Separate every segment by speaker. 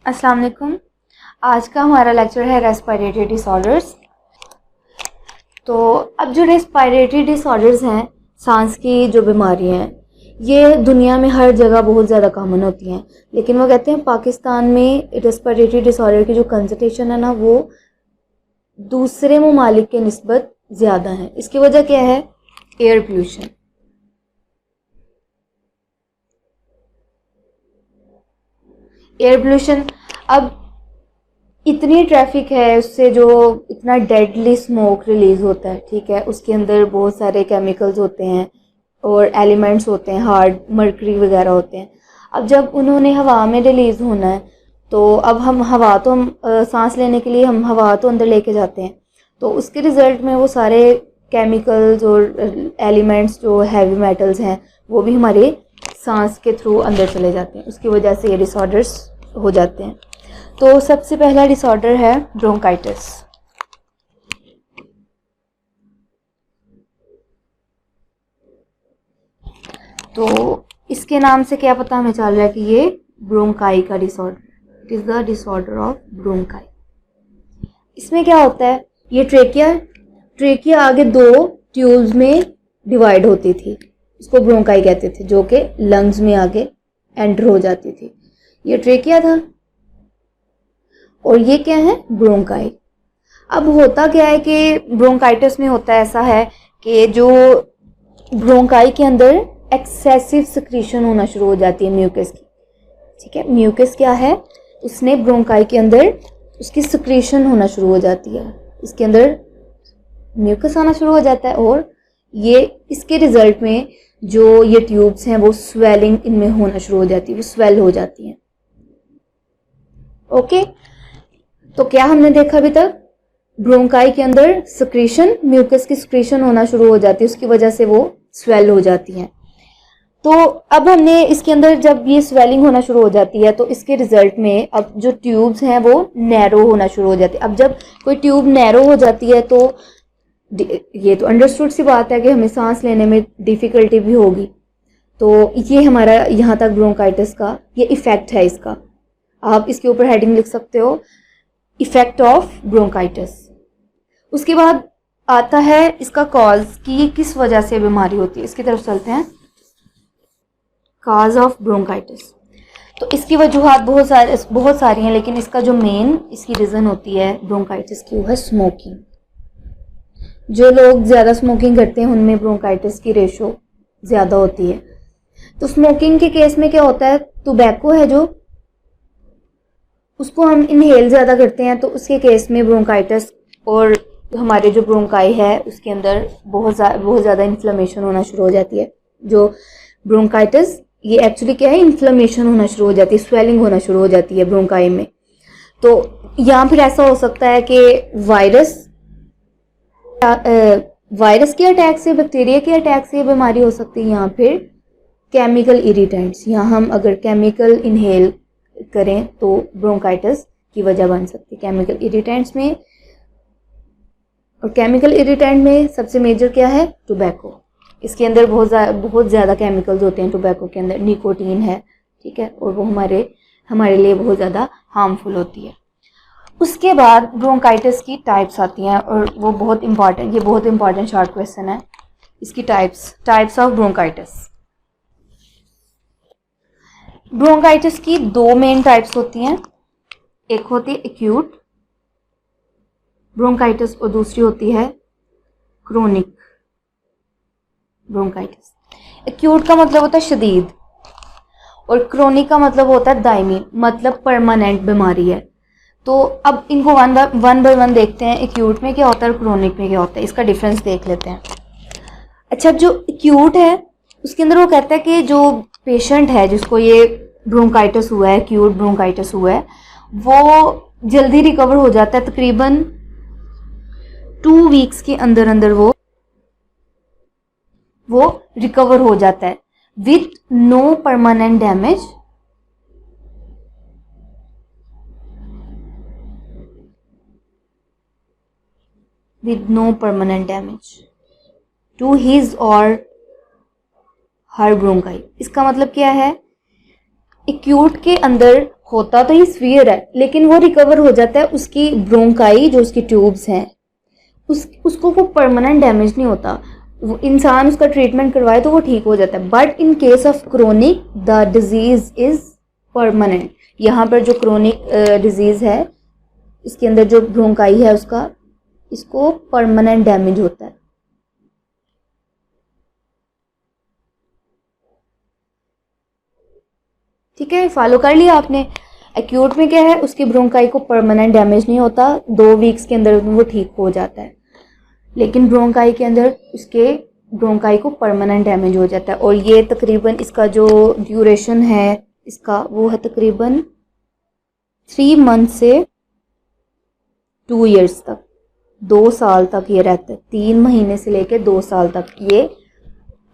Speaker 1: अस्सलाम वालेकुम। आज का हमारा लेक्चर है रेस्पिरेटरी डिसऑर्डर्स। तो अब जो रेस्पिरेटरी डिसऑर्डर्स हैं, सांस की जो बीमारियां हैं, ये दुनिया में हर जगह बहुत ज़्यादा कॉमन होती हैं, लेकिन वो कहते हैं पाकिस्तान में रेस्पिरेटरी डिसऑर्डर की जो कंसंट्रेशन है ना, वो दूसरे ममालिक के निस्बत ज़्यादा है। इसकी वजह क्या है? Air pollution. एयर पोल्यूशन, अब इतनी ट्रैफिक है, उससे जो इतना डेडली स्मोक रिलीज होता है, ठीक है, उसके अंदर बहुत सारे केमिकल्स होते हैं और एलिमेंट्स होते हैं, हार्ड मर्करी वगैरह होते हैं। अब जब उन्होंने हवा में रिलीज होना है, तो अब हम हवा तो हम सांस लेने के लिए हम हवा तो अंदर लेके जाते हैं, तो उसके रिजल्ट में वो सारे केमिकल्स और एलिमेंट्स जो हैवी मेटल्स हैं वो भी हमारे सांस के थ्रू अंदर चले जाते हैं। उसकी वजह से ये डिसऑर्डर्स हो जाते हैं। तो सबसे पहला डिसऑर्डर है ब्रोंकाइटिस। तो इसके नाम से क्या पता हमें चल रहा है कि ये ब्रोंकाई का disorder, it is the disorder of bronchi. इसमें क्या होता है? ये ट्रेकिया आगे दो ट्यूब्स में डिवाइड होती थी, उसको ब्रोंकाई कहते थे, जो कि लंग्स में आगे एंटर हो जाती थी। ये ट्रेकिया था और ये क्या है? ब्रोंकाई। अब होता क्या है कि ब्रोंकाइटिस में होता ऐसा है कि जो ब्रोंकाई के अंदर एक्सेसिव सिक्रीशन होना शुरू हो जाती है म्यूकस की, ठीक है। म्यूकस क्या है? उसने ब्रोंकाई के अंदर उसकी सिक्रीशन होना शुरू हो जाती है, इसके अंदर म्यूकस आना शुरू हो जाता है और ये इसके रिजल्ट में जो ये ट्यूब्स हैं वो स्वेलिंग इनमें होना शुरू हो जाती है, वो स्वेल हो जाती हैं। ओके, तो क्या हमने देखा अभी तक? ब्रोंकाई के अंदर सिक्रीशन, म्यूकस की सिक्रीशन होना शुरू हो जाती है, उसकी वजह से वो स्वेल हो जाती हैं। तो अब हमने इसके अंदर जब ये स्वेलिंग होना शुरू हो जाती है, तो इसके रिजल्ट में अब जो ट्यूब्स हैं वो नैरो होना शुरू हो जाती है। अब जब कोई ट्यूब नैरो हो जाती है तो ये तो अंडरस्टूड सी बात है कि हमें सांस लेने में डिफिकल्टी भी होगी। तो ये हमारा यहाँ तक ब्रोंकाइटिस का ये इफेक्ट है। इसका आप इसके ऊपर हेडिंग लिख सकते हो, इफेक्ट ऑफ ब्रोंकाइटिस। उसके बाद आता है इसका कॉज, कि ये किस वजह से बीमारी होती है। इसकी तरफ चलते हैं, कॉज ऑफ ब्रोंकाइटिस। तो इसकी वजूहात बहुत सारी हैं, लेकिन इसका जो मेन इसकी रीज़न होती है ब्रोंकाइटिस की, वो है स्मोकिंग। जो लोग ज़्यादा स्मोकिंग करते हैं उनमें ब्रोंकाइटिस की रेशो ज़्यादा होती है। तो स्मोकिंग के केस में क्या होता है? टोबैको है जो, उसको हम इनहेल ज़्यादा करते हैं, तो उसके केस में ब्रोंकाइटिस और हमारे जो ब्रोंकाई है उसके अंदर बहुत ज़्यादा इन्फ्लेमेशन होना शुरू हो जाती है। जो ब्रोंकाइटिस ये एक्चुअली क्या है? इन्फ्लेमेशन होना शुरू हो जाती है, स्वेलिंग होना शुरू हो जाती है ब्रोंकाई में। तो यहाँ फिर ऐसा हो सकता है कि वायरस के अटैक से, बैक्टीरिया के अटैक से बीमारी हो सकती है, या फिर केमिकल इरिटेंट्स, यहाँ हम अगर केमिकल इनहेल करें तो ब्रोंकाइटिस की वजह बन सकती है। केमिकल इरिटेंट्स में, और केमिकल इरिटेंट में सबसे मेजर क्या है? टोबैको। इसके अंदर बहुत ज़्यादा केमिकल्स होते हैं टोबैको के अंदर, निकोटीन है, ठीक है, और वो हमारे लिए बहुत ज़्यादा हार्मफुल होती है। उसके बाद ब्रोंकाइटिस की टाइप्स आती हैं, और वो बहुत इंपॉर्टेंट शॉर्ट क्वेश्चन है। इसकी टाइप्स ऑफ ब्रोंकाइटिस। ब्रोंकाइटिस की दो मेन टाइप्स होती हैं, एक होती है एक्यूट ब्रोंकाइटिस और दूसरी होती है क्रोनिक ब्रोंकाइटिस। एक्यूट का मतलब होता है शदीद, और क्रोनिक का मतलब होता है दायमी, मतलब परमानेंट बीमारी है। तो अब इनको वन बाय वन देखते हैं, एक्यूट में क्या होता है और क्रोनिक में क्या होता है, इसका डिफरेंस देख लेते हैं। अच्छा, जो एक्यूट है उसके अंदर वो कहता है कि जो पेशेंट है जिसको ये ब्रोंकाइटिस हुआ है, एक्यूट ब्रोंकाइटिस हुआ है, वो जल्दी रिकवर हो जाता है। तकरीबन 2 वीक्स के अंदर अंदर वो रिकवर हो जाता है with no permanent damage, to his or her bronchi. इसका मतलब क्या है? एक्यूट के अंदर होता तो ये स्फीयर है, लेकिन वो रिकवर हो जाता है, उसकी ब्रोंकाई जो उसकी ट्यूब्स हैं उसको वो परमानेंट डैमेज नहीं होता, वो इंसान उसका ट्रीटमेंट करवाए तो वो ठीक हो जाता है। But in case of chronic the disease is permanent. यहाँ पर जो क्रोनिक डिजीज है, इसके अंदर जो ब्रोंकाई है उसका, इसको परमानेंट डैमेज होता है। ठीक है, फॉलो कर लिया आपने। एक्यूट में क्या है, उसकी ब्रोंकाई को परमानेंट डैमेज नहीं होता, 2 वीक्स के अंदर वो ठीक हो जाता है। लेकिन ब्रोंकाई के अंदर उसके ब्रोंकाई को परमानेंट डैमेज हो जाता है। और ये तकरीबन इसका जो ड्यूरेशन है इसका, वो है तकरीबन 3 मंथ से 2 ईयर्स तक, 2 साल तक ये रहता है। 3 महीने से लेकर 2 साल तक ये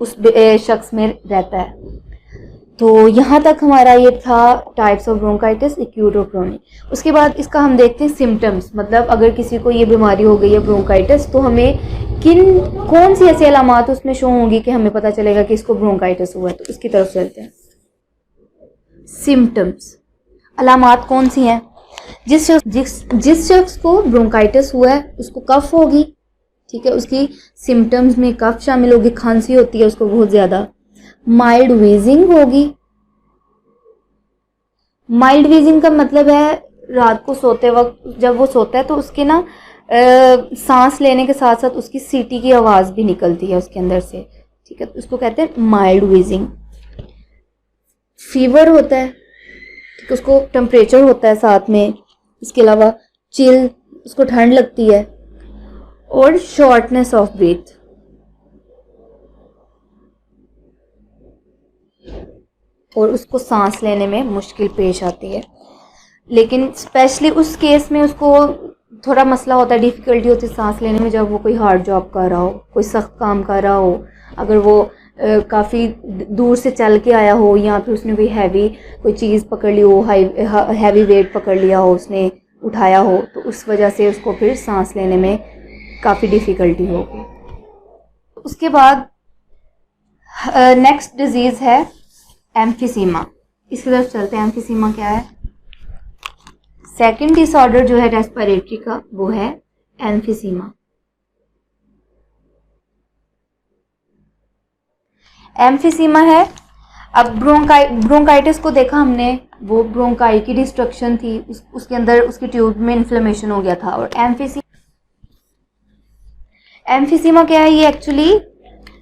Speaker 1: उस शख्स में रहता है। तो यहाँ तक हमारा ये था टाइप्स ऑफ ब्रोंकाइटिस, एक्यूट और क्रोनिक। उसके बाद इसका हम देखते हैं सिम्टम्स, मतलब अगर किसी को ये बीमारी हो गई है ब्रोंकाइटिस, तो हमें कौन सी ऐसी अलामात उसमें शो होंगी कि हमें पता चलेगा कि इसको ब्रोंकाइटिस हुआ है। तो इसकी तरफ चलते हैं। सिम्टम्स, अलामात कौन सी हैं? जिस शख्स को ब्रोंकाइटिस हुआ है उसको कफ होगी, ठीक है, उसकी सिम्टम्स में कफ शामिल होगी, खांसी होती है उसको बहुत ज़्यादा। माइल्ड वीजिंग होगी। माइल्ड वीजिंग का मतलब है रात को सोते वक्त जब वो सोता है तो उसके ना सांस लेने के साथ साथ उसकी सीटी की आवाज़ भी निकलती है उसके अंदर से, ठीक है, तो उसको कहते हैं माइल्ड वीजिंग। फीवर होता है, ठीक है, उसको टेम्परेचर होता है साथ में, इसके अलावा चिल, उसको ठंड लगती है, और शॉर्टनेस ऑफ ब्रीथ। और उसको सांस लेने में मुश्किल पेश आती है। लेकिन स्पेशली उस केस में उसको थोड़ा मसला होता है, डिफ़िकल्टी होती है सांस लेने में, जब वो कोई हार्ड जॉब कर रहा हो, कोई सख्त काम कर रहा हो, अगर वो काफ़ी दूर से चल के आया हो, या फिर उसने कोई चीज़ पकड़ ली हो, हैवी वेट पकड़ लिया हो, उसने उठाया हो, तो उस वजह से उसको फिर सांस लेने में काफ़ी डिफ़िकल्टी होगी। उसके बाद नेक्स्ट डिजीज़ है एम्फीसीमा। इसकी तरफ चलते हैं। एम्फीसीमा क्या है? सेकंड डिसऑर्डर जो है रेस्पिरेटरी का, वो है एम्फीसीमा। एम्फीसीमा है, अब ब्रोंकाइटिस को देखा हमने, वो ब्रोंकाई की डिस्ट्रक्शन थी, उसके अंदर उसकी ट्यूब में इन्फ्लेमेशन हो गया था। और एम्फीसीमा क्या है? ये एक्चुअली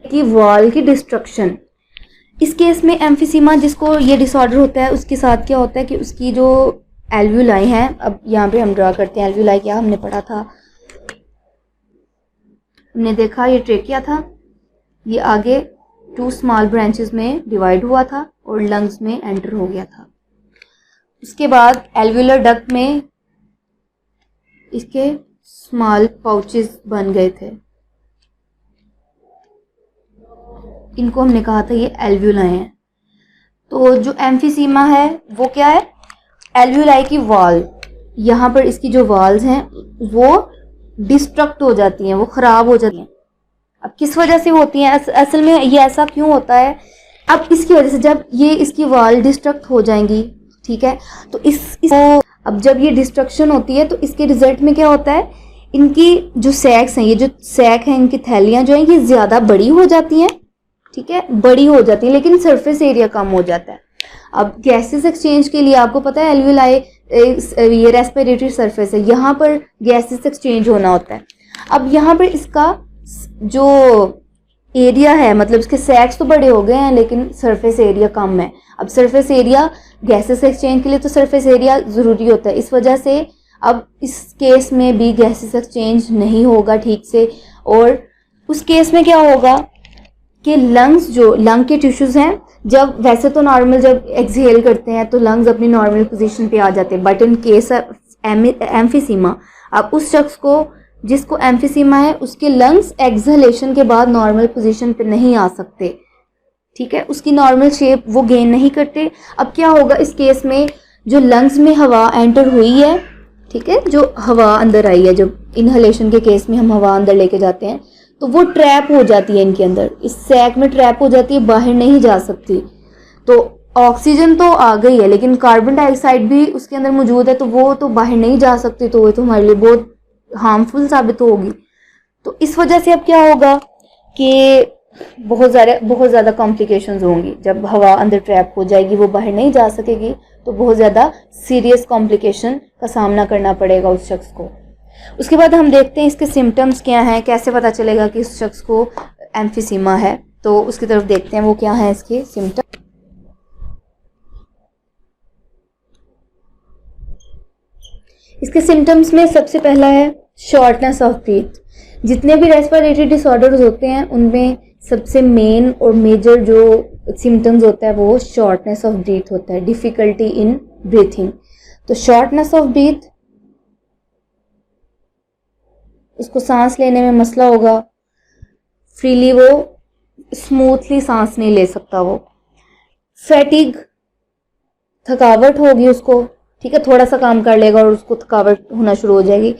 Speaker 1: की वॉल की डिस्ट्रक्शन। इस केस में एम्फीसीमा जिसको ये डिसऑर्डर होता है, उसके साथ क्या होता है कि उसकी जो एल्व्यूलाई हैं, अब यहाँ पे हम ड्रा करते हैं। एल्व्यूलाई क्या हमने पढ़ा था, हमने देखा ये ट्रेकिया था, ये आगे 2 स्मॉल ब्रांचेस में डिवाइड हुआ था और लंग्स में एंटर हो गया था। उसके बाद एल्व्यूलर डक्ट में इसके स्मॉल पाउचेस बन गए थे, इनको हमने कहा था ये एल्व्यूलाई हैं। तो जो एम्फीसीमा है वो क्या है? एल्व्यूलाई की वॉल, यहाँ पर इसकी जो वॉल्स हैं वो डिस्ट्रक्ट हो जाती हैं, वो ख़राब हो जाती हैं। अब किस वजह से होती हैं? असल में ये ऐसा क्यों होता है? अब इसकी वजह से जब ये इसकी वॉल डिस्ट्रक्ट हो जाएंगी, ठीक है, तो अब जब ये डिस्ट्रक्शन होती है तो इसके रिजल्ट में क्या होता है, इनकी जो सैक्स हैं, ये जो सैक हैं, इनकी थैलियाँ जो हैं, ये ज़्यादा बड़ी हो जाती हैं, ठीक है, बड़ी हो जाती है, लेकिन सरफेस एरिया कम हो जाता है। अब गैसेस एक्सचेंज के लिए आपको पता है एल्व्यूलाई ये रेस्पिरेटरी सरफेस है, यहाँ पर गैसेस एक्सचेंज होना होता है। अब यहाँ पर इसका जो एरिया है, मतलब इसके सैक्स तो बड़े हो गए हैं लेकिन सरफेस एरिया कम है। अब सरफेस एरिया गैसेस एक्सचेंज के लिए तो सरफेस एरिया ज़रूरी होता है, इस वजह से अब इस केस में भी गैसेस एक्सचेंज नहीं होगा ठीक से। और उस केस में क्या होगा कि लंग्स, जो लंग के टिश्यूज़ हैं, जब वैसे तो नॉर्मल जब एक्सहेल करते हैं तो लंग्स अपनी नॉर्मल पोजीशन पे आ जाते हैं, बट इन केस एम्फीसीमा, अब उस शख्स को जिसको एम्फीसीमा है उसके लंग्स एक्सहेलेशन के बाद नॉर्मल पोजीशन पे नहीं आ सकते, ठीक है, उसकी नॉर्मल शेप वो गेन नहीं करते। अब क्या होगा इस केस में, जो लंग्स में हवा एंटर हुई है, ठीक है, जो हवा अंदर आई है, जब इनहेलेशन के केस में हम हवा अंदर लेके जाते हैं तो वो ट्रैप हो जाती है इनके अंदर, इस सैक में ट्रैप हो जाती है, बाहर नहीं जा सकती। तो ऑक्सीजन तो आ गई है लेकिन कार्बन डाइऑक्साइड भी उसके अंदर मौजूद है, तो वो तो बाहर नहीं जा सकती, तो वो तो हमारे लिए बहुत हार्मफुल साबित होगी। तो इस वजह से अब क्या होगा कि बहुत ज़्यादा कॉम्प्लिकेशंस होंगी। जब हवा अंदर ट्रैप हो जाएगी, वो बाहर नहीं जा सकेगी, तो बहुत ज़्यादा सीरियस कॉम्प्लिकेशन का सामना करना पड़ेगा उस शख्स को। उसके बाद हम देखते हैं इसके सिम्टम्स क्या हैं, कैसे पता चलेगा कि इस शख्स को एम्फीसीमा है। तो उसकी तरफ देखते हैं वो क्या है इसके सिम्टम। इसके सिम्टम्स में सबसे पहला है शॉर्टनेस ऑफ ब्रीथ। जितने भी रेस्पिरेटरी डिसऑर्डर्स होते हैं उनमें सबसे मेन और मेजर जो सिम्टम्स होता है वो शॉर्टनेस ऑफ ब्रीथ होता है, डिफिकल्टी इन ब्रीथिंग। तो शॉर्टनेस ऑफ ब्रीथ, उसको सांस लेने में मसला होगा, फ्रीली वो स्मूथली सांस नहीं ले सकता वो। फैटिग, थकावट होगी उसको, ठीक है, थोड़ा सा काम कर लेगा और उसको थकावट होना शुरू हो जाएगी।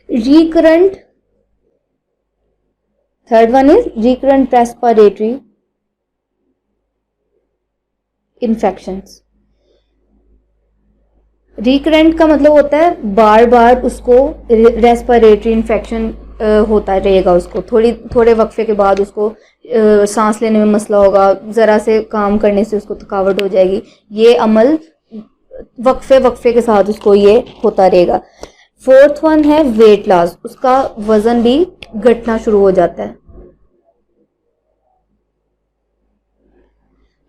Speaker 1: Recurrent, third one is recurrent respiratory infections. Recurrent का मतलब होता है बार बार उसको रेस्पिरेटरी इन्फेक्शन होता रहेगा, उसको थोड़े वक्फे के बाद उसको सांस लेने में मसला होगा, ज़रा से काम करने से उसको थकावट हो जाएगी। ये अमल वक्फे के साथ उसको ये होता रहेगा। फोर्थ वन है वेट लॉस, उसका वजन भी घटना शुरू हो जाता है।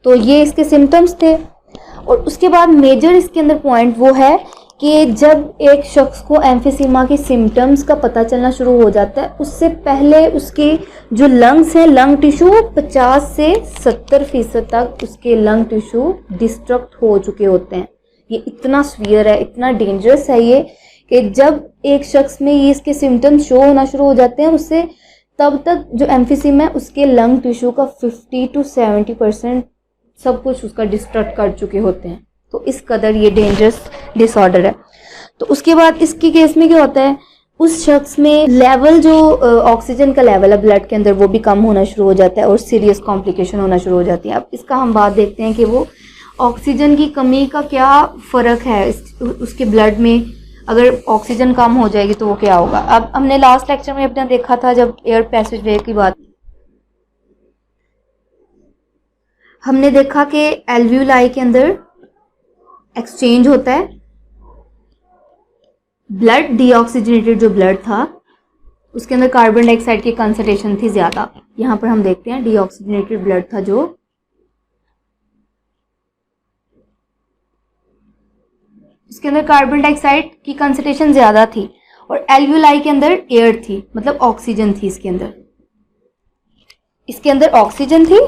Speaker 1: तो ये इसके सिम्टम्स थे। और उसके बाद मेजर इसके अंदर पॉइंट वो है कि जब एक शख्स को एम्फीसीमा के सिम्टम्स का पता चलना शुरू हो जाता है, उससे पहले उसके जो लंग्स हैं, लंग टिश्यू 50 से 70% तक उसके लंग टिश्यू डिस्ट्रक्ट हो चुके होते हैं। ये इतना सीवियर है, इतना डेंजरस है ये, कि जब एक शख्स में ये इसके सिम्टम्स शो होना शुरू हो जाते हैं, उससे तब तक जो एम्फीसीमा है उसके लंग टिश्यू का 50 to 70% सब कुछ उसका डिस्ट्रक्ट कर चुके होते हैं। तो इस कदर ये डेंजरस डिसऑर्डर है। तो उसके बाद इसके केस में क्या होता है, उस शख्स में लेवल जो ऑक्सीजन का लेवल है ब्लड के अंदर वो भी कम होना शुरू हो जाता है और सीरियस कॉम्प्लिकेशन होना शुरू हो जाती है। अब इसका हम बात देखते हैं कि वो ऑक्सीजन की कमी का क्या फ़र्क है उसके ब्लड में। अगर ऑक्सीजन कम हो जाएगी तो वो क्या होगा। अब हमने लास्ट लेक्चर में अपना देखा था जब एयर पैसेज वे की बात, हमने देखा कि एल्वियोलाई के अंदर एक्सचेंज होता है, ब्लड डीऑक्सीजनेटेड जो ब्लड था उसके अंदर कार्बन डाइऑक्साइड की कंसंट्रेशन थी ज़्यादा। यहाँ पर हम देखते हैं डीऑक्सीजनेटेड ब्लड था जो इसके अंदर कार्बन डाइऑक्साइड की कंसंट्रेशन ज़्यादा थी, और एल्वियोलाई के अंदर एयर थी, मतलब ऑक्सीजन थी इसके अंदर ऑक्सीजन थी।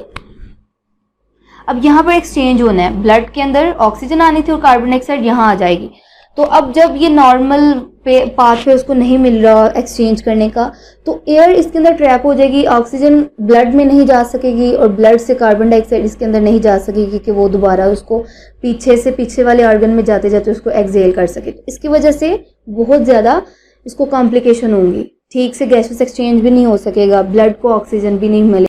Speaker 1: अब यहाँ पर एक्सचेंज होना है, ब्लड के अंदर ऑक्सीजन आनी थी और कार्बन डाइऑक्साइड यहाँ आ जाएगी। तो अब जब ये नॉर्मल पाथ पे उसको नहीं मिल रहा एक्सचेंज करने का, तो एयर इसके अंदर ट्रैप हो जाएगी, ऑक्सीजन ब्लड में नहीं जा सकेगी और ब्लड से कार्बन डाइऑक्साइड इसके अंदर नहीं जा सकेगी कि वो दोबारा उसको पीछे वाले ऑर्गन में जाते जाते उसको एक्सहेल कर सके। तो इसकी वजह से बहुत ज़्यादा इसको कॉम्प्लिकेशन होंगी, ठीक से गैसेस एक्सचेंज भी नहीं हो सकेगा, ब्लड को ऑक्सीजन भी नहीं मिलेगा।